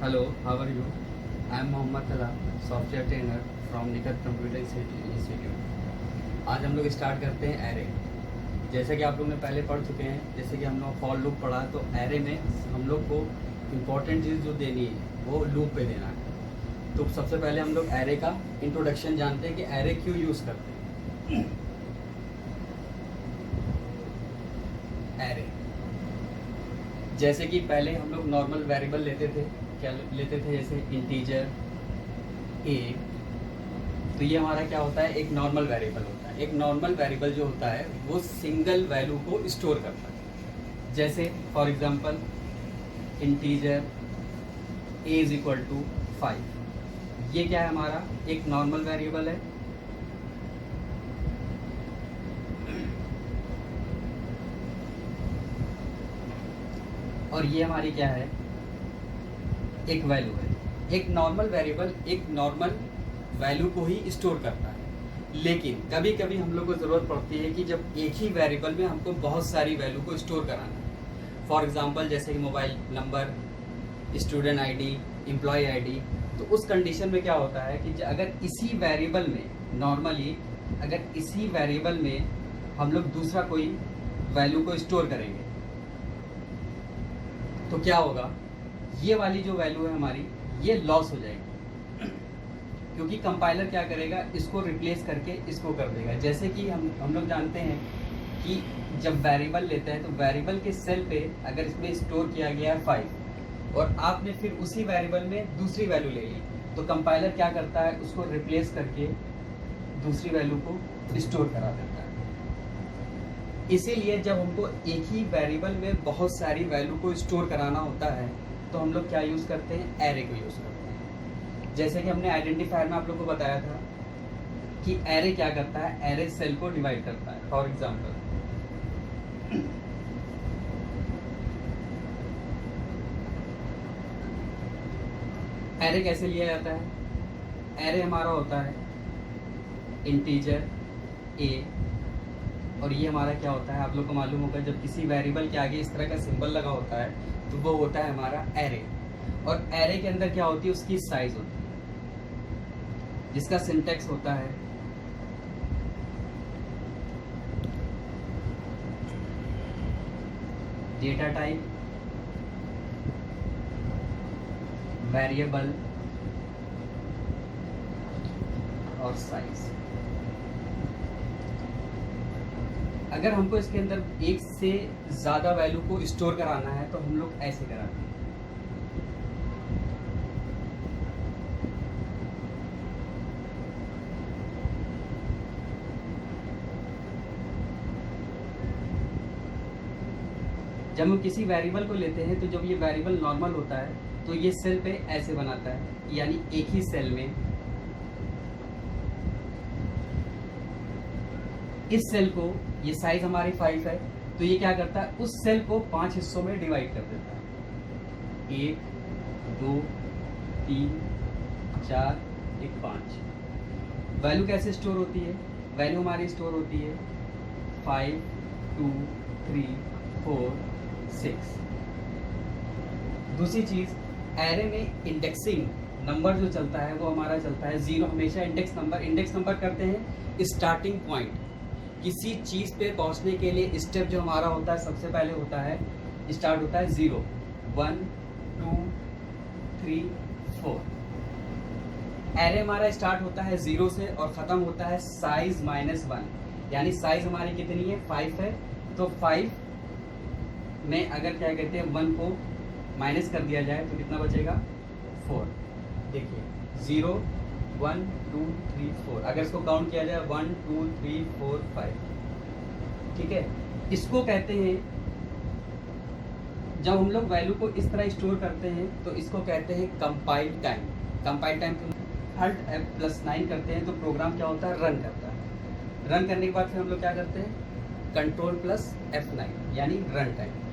Hello, how are you? I am Mohammad Tala, software trainer from निकट computer institute. आज हम लोग start करते हैं एरे। जैसे कि आप लोग ने पहले पढ़ चुके हैं, जैसे कि हम लोग फॉर लूप पढ़ा, तो एरे में हम लोग को इम्पोर्टेंट चीज़ जो देनी है वो लूप पे देना है। तो सबसे पहले हम लोग एरे का इंट्रोडक्शन जानते हैं कि एरे क्यों यूज़ करते हैं। एरे जैसे कि पहले हम लोग नॉर्मल वेरिएबल लेते थे, क्या लेते थे, जैसे इंटीजर ए। तो ये हमारा क्या होता है, एक नॉर्मल वेरिएबल होता है। एक नॉर्मल वेरिएबल जो होता है वो सिंगल वैल्यू को स्टोर करता है। जैसे for example integer A is equal to 5। ये क्या है, हमारा एक नॉर्मल वेरिएबल है। और ये हमारी क्या है, एक वैल्यू है। एक नॉर्मल वेरिएबल एक नॉर्मल वैल्यू को ही स्टोर करता है। लेकिन कभी कभी हम लोग को ज़रूरत पड़ती है कि जब एक ही वेरिएबल में हमको बहुत सारी वैल्यू को स्टोर कराना है। फॉर एग्जांपल जैसे कि mobile number, student ID, employee ID. तो उस कंडीशन में क्या होता है कि अगर इसी वेरिएबल में नॉर्मली अगर इसी वेरिएबल में हम लोग दूसरा कोई वैल्यू को स्टोर करेंगे तो क्या होगा, ये वाली जो वैल्यू है हमारी ये लॉस हो जाएगी, क्योंकि कंपाइलर क्या करेगा, इसको रिप्लेस करके इसको कर देगा। जैसे कि हम लोग जानते हैं कि जब वेरिएबल लेते हैं तो वेरिएबल के सेल पे अगर इसमें स्टोर किया गया है 5 और आपने फिर उसी वेरिएबल में दूसरी वैल्यू ले ली, तो कंपाइलर क्या करता है, उसको रिप्लेस करके दूसरी वैल्यू को स्टोर करा देता है। इसीलिए जब हमको एक ही वेरिएबल में बहुत सारी वैल्यू को स्टोर कराना होता है तो हम लोग क्या यूज़ करते हैं, एरे को यूज़ करते हैं। जैसे कि हमने आइडेंटिफायर में आप लोग को बताया था कि एरे क्या करता है, एरे सेल को डिवाइड करता है। फॉर एग्जांपल एरे कैसे लिया जाता है, एरे हमारा होता है इंटीजर ए, और ये हमारा क्या होता है, आप लोग को मालूम होगा जब किसी वेरिएबल के आगे इस तरह का सिंबल लगा होता है तो वो होता है हमारा एरे। और एरे के अंदर क्या होती है, उसकी साइज होती है, जिसका सिंटैक्स होता है डेटा टाइप, वेरिएबल और साइज। अगर हमको इसके अंदर एक से ज़्यादा वैल्यू को स्टोर कराना है तो हम लोग ऐसे कराते हैं। जब हम किसी वेरिएबल को लेते हैं तो जब ये वेरिएबल नॉर्मल होता है तो ये सेल पे ऐसे बनाता है, यानी एक ही सेल में इस सेल को, ये साइज हमारी 5 है, तो ये क्या करता है, उस सेल को 5 हिस्सों में डिवाइड कर देता है। 1 2 3 4 1 5। वैल्यू कैसे स्टोर होती है, वैल्यू हमारी स्टोर होती है 5 2 3 4 6। दूसरी चीज़, एरे में इंडेक्सिंग नंबर जो चलता है वो हमारा चलता है 0। हमेशा इंडेक्स नंबर करते हैं स्टार्टिंग पॉइंट। किसी चीज़ पे पहुंचने के लिए स्टेप जो हमारा होता है सबसे पहले होता है, स्टार्ट होता है 0 1 2 3 4। एरे हमारा स्टार्ट होता है 0 से और ख़त्म होता है साइज -1, यानी साइज हमारी कितनी है, 5 है। तो 5 में अगर क्या कहते हैं 1 को माइनस कर दिया जाए तो कितना बचेगा, 4। देखिए 0 1 2 3 4, अगर इसको काउंट किया जाए 1 2 3 4 5, ठीक है। इसको कहते हैं, जब हम लोग वैल्यू को इस तरह स्टोर करते हैं तो इसको कहते हैं compile time. Compile time Alt F+9 करते हैं तो प्रोग्राम क्या होता है, रन करता है। रन करने के बाद फिर हम लोग क्या करते हैं, Ctrl+F9 यानी रन टाइम।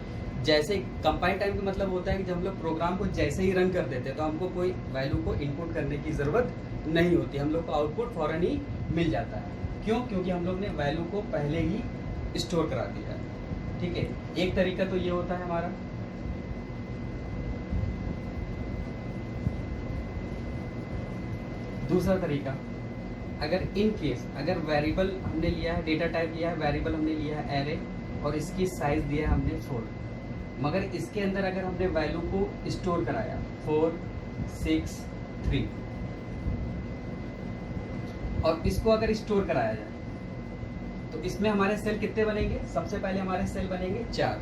जैसे कंपाइल टाइम का मतलब होता है कि जब हम लोग प्रोग्राम को जैसे ही रन कर देते हैं तो हमको कोई वैल्यू को इनपुट करने की ज़रूरत नहीं होती, हम लोग को आउटपुट फ़ौरन ही मिल जाता है। क्यों, क्योंकि हम लोग ने वैल्यू को पहले ही स्टोर करा दिया है, ठीक है। एक तरीका तो ये होता है हमारा। दूसरा तरीका, अगर इन केस अगर वेरिएबल हमने लिया है, डेटा टाइप लिया है, वेरिएबल हमने लिया है एरे और इसकी साइज दिया है हमने 4, मगर इसके अंदर अगर हमने वैल्यू को स्टोर कराया 4 6 3 और इसको अगर स्टोर कराया जाए तो इसमें हमारे सेल कितने बनेंगे? सबसे पहले हमारे सेल बनेंगे 4,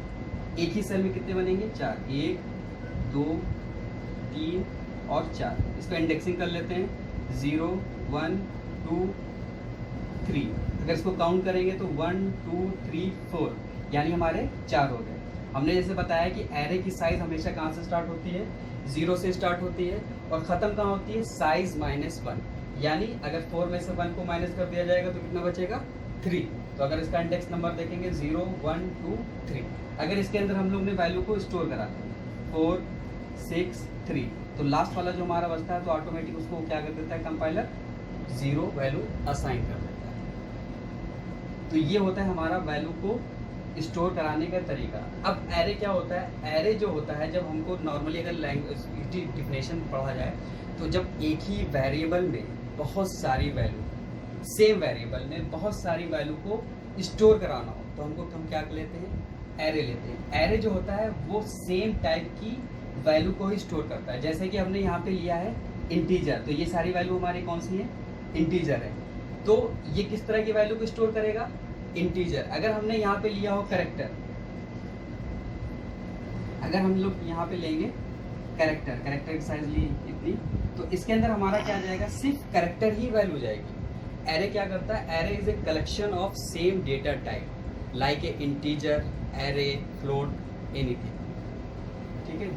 एक ही सेल में कितने बनेंगे? 4, 1 2 3 और 4। इसको इंडेक्सिंग कर लेते हैं 0 1 2 3। अगर इसको काउंट करेंगे तो 1 2 3 4, यानी हमारे 4 हो गए। हमने जैसे बताया कि एरे की साइज हमेशा कहाँ से स्टार्ट होती है? 0 से स्टार्ट होती है और ख़त्म कहाँ होती है? साइज -1, यानी अगर 4 में से 1 को माइनस कर दिया जाएगा तो कितना बचेगा? 3। तो अगर इसका इंडेक्स नंबर देखेंगे 0 1 2 3। अगर इसके अंदर हम लोग ने वैल्यू को स्टोर करा 4 6 3, तो लास्ट वाला जो हमारा बचता है तो ऑटोमेटिक उसको क्या कर देता है कंपाइलर? 0 वैल्यू असाइन कर देता है। तो ये होता है हमारा वैल्यू को स्टोर कराने का तरीका। अब एरे क्या होता है? एरे जो होता है, जब हमको नॉर्मली अगर लैंग्वेज डिफिनेशन पढ़ा जाए तो जब एक ही वेरिएबल में बहुत सारी वैल्यू, सेम वेरिएबल में बहुत सारी वैल्यू को स्टोर कराना हो तो हमको हम क्या लेते हैं? एरे लेते हैं। एरे जो होता है वो सेम टाइप की वैल्यू को ही स्टोर करता है। जैसे कि हमने यहाँ पे लिया है इंटीजर, तो ये सारी वैल्यू हमारी कौन सी है? इंटीजर है। तो ये किस तरह की वैल्यू को स्टोर करेगा? इंटीजर। अगर हमने यहाँ पे लिया हो कैरेक्टर, अगर हम लोग यहाँ पे लेंगे कैरेक्टर की साइज ली इतनी, तो इसके अंदर हमारा क्या जाएगा? सिर्फ कैरेक्टर ही वैल्यू जाएगी। एरे क्या करता है? Array is a collection of same data type like a integer, array, float, anything. ठीक है।